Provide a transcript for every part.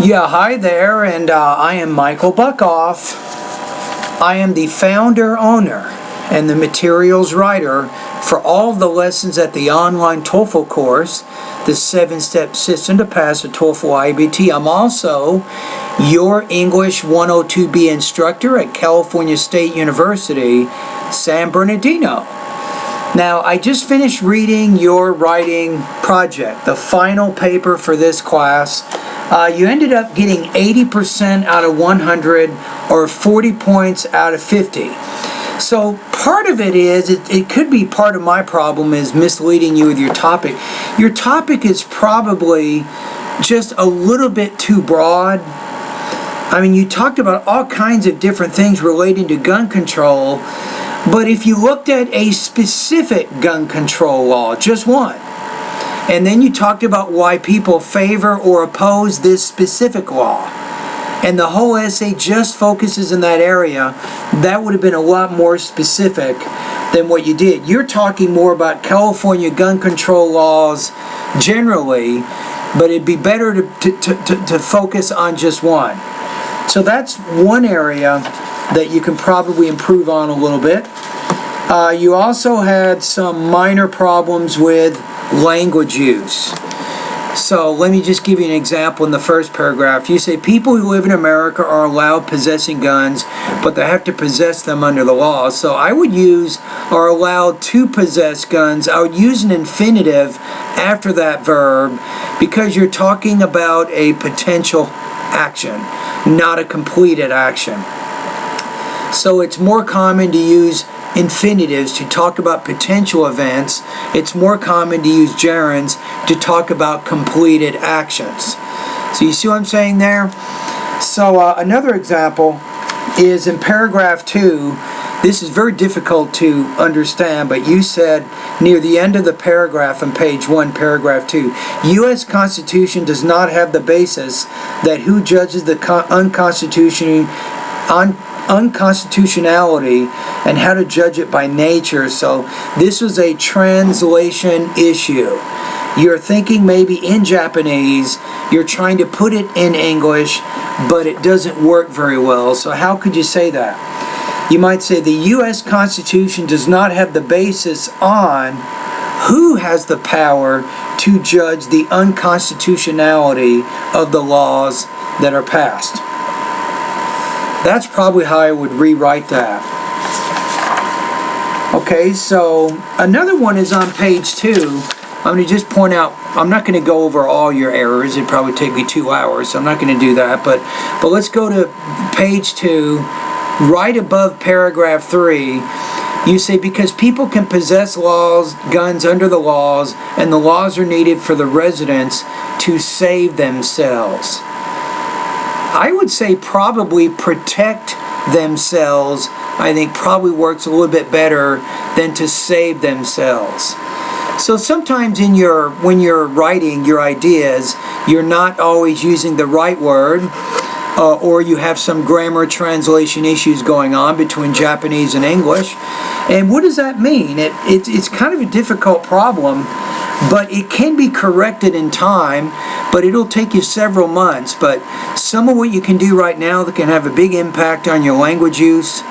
Yeah, hi there, and I am Michael Buckoff. I am the founder, owner, and the materials writer for all of the lessons at the online TOEFL course, the 7-step system to pass a TOEFL IBT. I'm also your English 102B instructor at California State University, San Bernardino. Now, I just finished reading your writing project, the final paper for this class. You ended up getting 80% out of 100 or 40 points out of 50. So part of it is, it could be part of my problem is misleading you with your topic. Your topic is probably just a little bit too broad. I mean, you talked about all kinds of different things relating to gun control, but if you looked at a specific gun control law, just one, and then you talked about why people favor or oppose this specific law, and the whole essay just focuses in that area, that would have been a lot more specific than what you did. You're talking more about California gun control laws generally, but it'd be better to focus on just one. So that's one area that you can probably improve on a little bit. You also had some minor problems with language use. So let me just give you an example in the first paragraph. You say people who live in America are allowed possessing guns, but they have to possess them under the law. So I would use are allowed to possess guns. I would use an infinitive after that verb because you're talking about a potential action, not a completed action. So it's more common to use infinitives to talk about potential events. It's more common to use gerunds to talk about completed actions. So you see what I'm saying there? So another example is in paragraph 2. This is very difficult to understand, but you said near the end of the paragraph on page 1, paragraph 2, U.S. Constitution does not have the basis that who judges the unconstitutionality and how to judge it by nature. So this was a translation issue. You're thinking maybe in Japanese, you're trying to put it in English, but it doesn't work very well. So how could you say that? You might say the U.S. Constitution does not have the basis on who has the power to judge the unconstitutionality of the laws that are passed. That's probably how I would rewrite that. Okay, so another one is on page 2. I'm going to just point out, I'm not going to go over all your errors. It'd probably take me 2 hours, so I'm not going to do that. But let's go to page 2, right above paragraph 3. You say, because people can possess guns under the laws, and the laws are needed for the residents to save themselves. I would say probably protect themselves, I think probably works a little bit better than to save themselves. So sometimes when you're writing your ideas, you're not always using the right word, or you have some grammar translation issues going on between Japanese and English. And what does that mean? It's kind of a difficult problem, but it can be corrected in time, but it'll take you several months. But some of what you can do right now that can have a big impact on your language use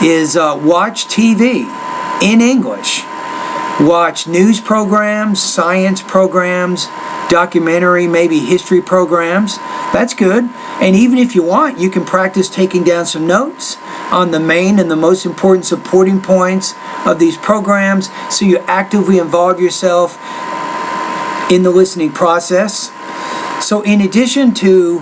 is watch TV in English. Watch news programs, science programs, documentary, maybe history programs. That's good. And even if you want, you can practice taking down some notes on the main and the most important supporting points of these programs, so you actively involve yourself in the listening process. So in addition to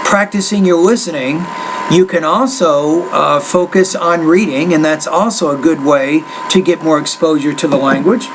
practicing your listening, you can also focus on reading, and that's also a good way to get more exposure to the language.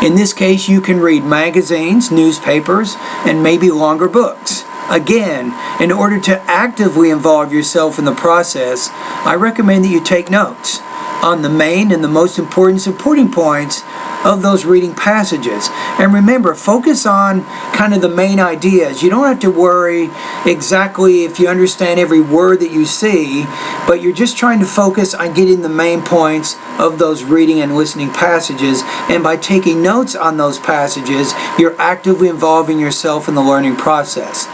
In this case, you can read magazines, newspapers, and maybe longer books. Again, in order to actively involve yourself in the process, I recommend that you take notes on the main and the most important supporting points of those reading passages. And remember, focus on kind of the main ideas. You don't have to worry exactly if you understand every word that you see, but you're just trying to focus on getting the main points of those reading and listening passages. And by taking notes on those passages, you're actively involving yourself in the learning process.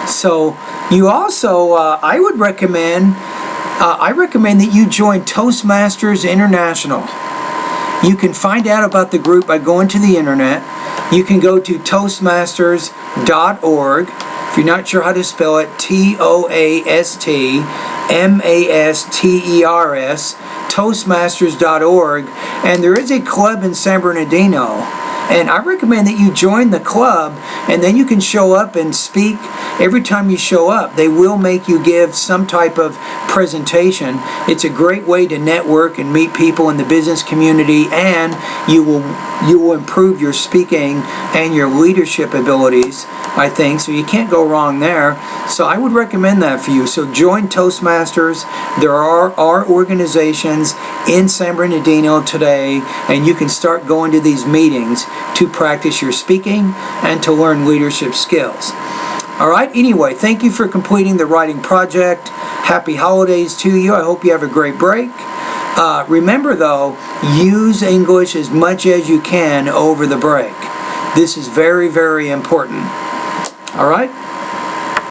So you also, I recommend that you join Toastmasters International. You can find out about the group by going to the internet. You can go to toastmasters.org. If you're not sure how to spell it, TOASTMASTERS, toastmasters.org. And there is a club in San Bernardino. And I recommend that you join the club, and then you can show up and speak. Every time you show up, they will make you give some type of presentation. It's a great way to network and meet people in the business community, and you will improve your speaking and your leadership abilities, I think. So you can't go wrong there. So I would recommend that for you. So join Toastmasters. There are organizations in San Bernardino today, and you can start going to these meetings to practice your speaking and to learn leadership skills. All right, anyway, thank you for completing the writing project. Happy holidays to you. I hope you have a great break. Remember, though, use English as much as you can over the break. This is very, very important. All right?